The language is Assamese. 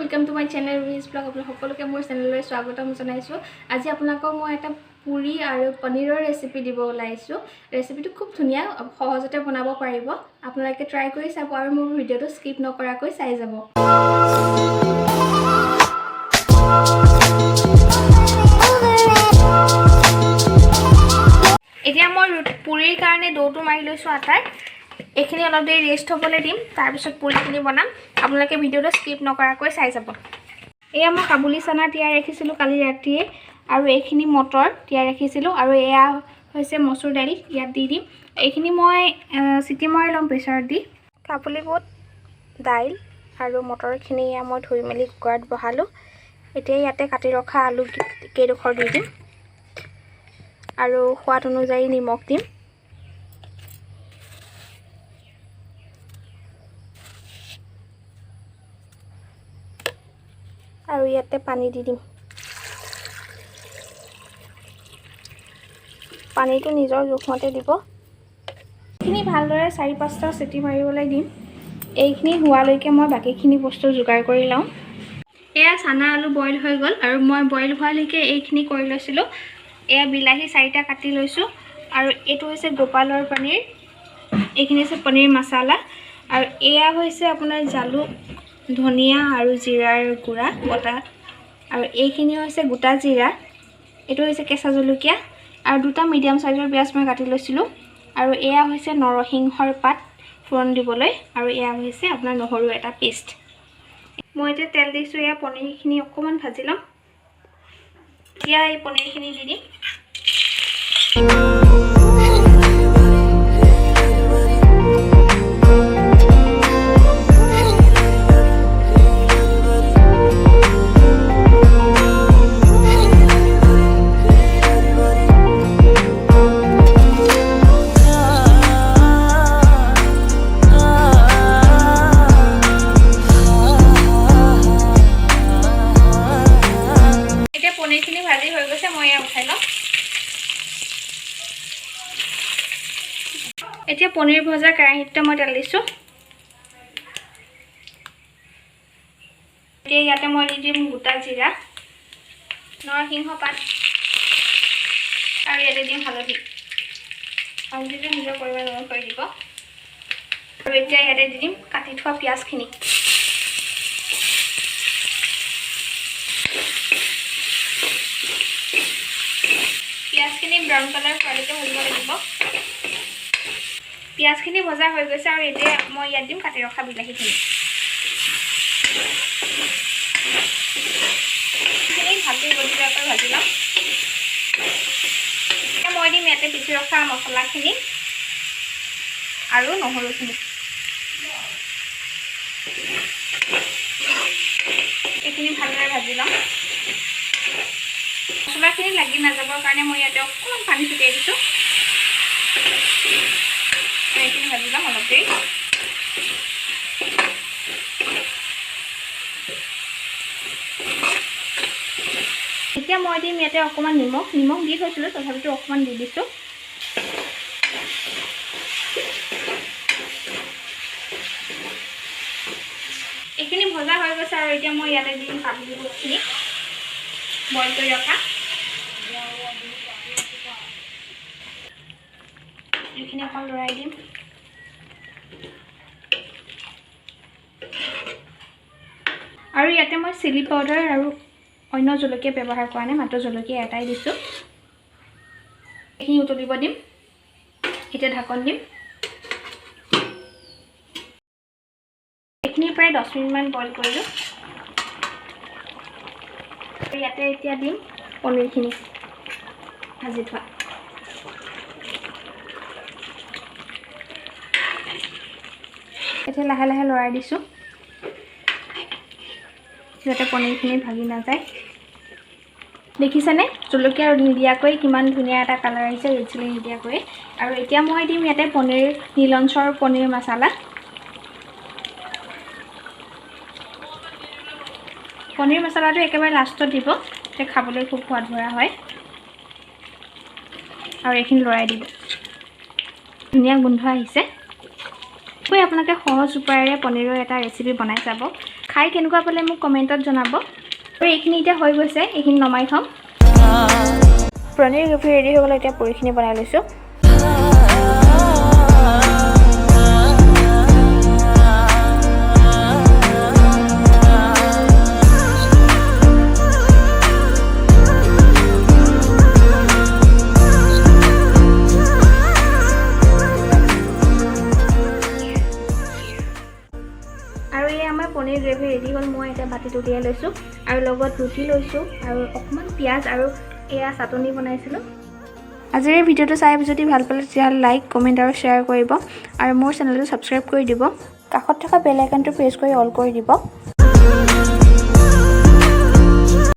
Welcome to my channel RuHi's blog आप সকলোকে মোৰ চেনেললৈ স্বাগতম জনাইছো। আজি আপোনালোকক মই এটা পুৰি আৰু পনীৰৰ ৰেচিপি দিব ওলাইছো। ৰেচিপিটো খুব ধুনিয়া সহজতে বনাব পাৰিব। আপোনালোকে ট্ৰাই কৰি চাব আৰু মোৰ ভিডিওটো স্কিপ নকৰাকৈ চাই যাব। এতিয়া মই পুৰিৰ কাৰণে ডোটো মাৰি লৈছো আটাৰ। এখিনি অলপ দেৰি ৰেষ্ট হ'বলৈ দিম তাৰ পিছত পুৰিখিনি বনাম আপোনালোকে ভিডিওটো স্কিপ নকৰাকৈ চাই যাব এয়া মই কাবুলি চানা তিয়াই ৰাখিছিলো কালি ৰাতিয়ে আৰু এইখিনি মটৰ তিয়াই ৰাখিছিলো আৰু এয়া হৈছে মসুৰ দাইল ইয়াত দি দিম এইখিনি মই সিটি মাৰি লম প্ৰেছাৰত দি কাবুলি বুট দাইল আৰু মটৰখিনি ইয়া মই ধুই মেলি কুকাৰত বহালো এতিয়া ইয়াতে কাটি ৰখা আলু কেইডোখৰ দি দিম আৰু সোৱাদ অনুযায়ী নিমখ দিম আৰু ইয়াতে পানী দি দিম পানীটো নিজৰ জোখমতে দিব এইখিনি ভালদৰে 4-5টা সিটি মাৰিবলৈ দিম এইখিনি হোৱালৈকে মই বাকিখিনি বস্তু যোগাৰ কৰি লওঁ এয়া চানা আলু বইল হৈ গল আৰু মই বইল হোৱালৈকে এইখিনি কৰি লৈছিলো এয়া বিলাহী 4টা কাটি লৈছো আৰু এটো হৈছে গোপালৰ পনীৰ এইখিনি আছে পনীৰ মছলা আৰু এয়া হৈছে আপোনাৰ জালুক ধনিয়া আৰু জিৰাৰ গুড়া বটা আৰু এইখিনি হৈছে গোটা জিৰা এটো হৈছে কেঁচা জলকীয়া আৰু দুটা মিডিয়াম সাইজৰ পিয়াজ মই কাটি লৈছিলো আৰু এয়া হৈছে নৰসিংহৰ পাত ফোৰণ দিবলৈ আৰু এয়া হৈছে আপোনাৰ নহৰু এটা পেষ্ট মই এতিয়া তেল দিছো এয়া পনীৰখিনি অকমান ভাজি লম এতিয়া এই পনীৰখিনি দি দিম পনীৰখিনি ভাজি হৈ গৈছে মই এয়া উঠাই লম এতিয়া পনীৰ ভজা কেৰাহীতে মই তেল দিছো এতিয়া ইয়াতে মই দি দিম গোটা জিৰা নৰসিংহ পাত আৰু ইয়াতে দিম হালধিটো নিজৰ পৰিমাণ অনুসৰি দিব আৰু এতিয়া ইয়াতে দি দিম কাটি থোৱা পিয়াজখিনি পিয়াজখিনি ব্ৰাউন কালাৰ হোৱালৈকে ভাজিব লাগিব পিয়াজখিনি ভজা হৈ গৈছে আৰু এতিয়া মই ইয়াত দিম কাটি ৰখা বিলাহীখিনি ভালকৈ গলিয়াকৈ ভাজি লম মই দিম ইয়াতে পিচি ৰখা মছলাখিনি আৰু নহৰুখিনি এইখিনি ভালদৰে ভাজি লম মছলাখিনি লাগি নাযাবৰ কাৰণে মই ইয়াতে অকণমান পানী ছটিয়াই দিছো এইখিনি ভাজি লম অলপ দেৰি এতিয়া মই দিম ইয়াতে অকণমান নিমখ দি থৈছিলোঁ তথাপিতো অকণমান দি দিছোঁ এইখিনি ভজা হৈ গৈছে আৰু এতিয়া মই ইয়াতে দিম কাবুলি বুটখিনি বইল কৰি ৰখা এইখিনি অকণ লৰাই দিম আৰু ইয়াতে মই চিলি পাউডাৰ আৰু অন্য জলকীয়া ব্যৱহাৰ কৰা নাই মাত্ৰ জলকীয়া এটাই দিছোঁ এইখিনি উতলিব দিম এতিয়া ঢাকন দিম এইখিনি প্ৰায় 10 মিনিটমান বইল কৰিলোঁ ইয়াতে এতিয়া দিম পনীৰখিনি ভাজি থোৱা এতিয়া লাহে লাহে লৰাই দিছোঁ যাতে পনীৰখিনি ভাগি নাযায় দেখিছেনে জলকীয়া নিদিয়াকৈ কিমান ধুনীয়া এটা কালাৰ আহিছে ৰেড চিলি নিদিয়াকৈ আৰু এতিয়া মই দিম ইয়াতে পনীৰ নীলঞ্চৰ পনীৰ মছলা পনীৰ মছলাটো একেবাৰে লাষ্টত দিব তে খাবলৈ খুব সোৱাদ ভৰা হয় আৰু এইখিনি লৰাই দিব ধুনীয়া গোন্ধ আহিছে কৈ আপোনালোকে সহজ উপায়েৰে পনীৰৰ এটা ৰেচিপি বনাই চাব খাই কেনেকুৱা পালে মোক কমেণ্টত জনাব। আৰু এইখিনি এতিয়া হৈ গৈছে, এইখিনি নমাই থ'ম। পনীৰ গ্ৰেভি ৰেডি হৈ গ'লে এতিয়া পুৰিখিনি বনাই লৈছোঁ। আৰু এই আমাৰ পনীৰ গ্ৰেভি ৰেডি হ'ল। মই এতিয়া বাতিত উলিয়াই লৈছোঁ আৰু লগত ৰুটি লৈছোঁ আৰু অকণমান পিঁয়াজ আৰু এয়া চাটনি বনাইছিলোঁ। আজিৰ এই ভিডিঅ'টো চাই যদি ভাল পালে তেতিয়াহ'লে লাইক, কমেণ্ট আৰু শ্বেয়াৰ কৰিব আৰু মোৰ চেনেলটো ছাবস্ক্ৰাইব কৰি দিব। কাষত থকা বেল আইকনটো প্ৰেছ কৰি অল কৰি দিব।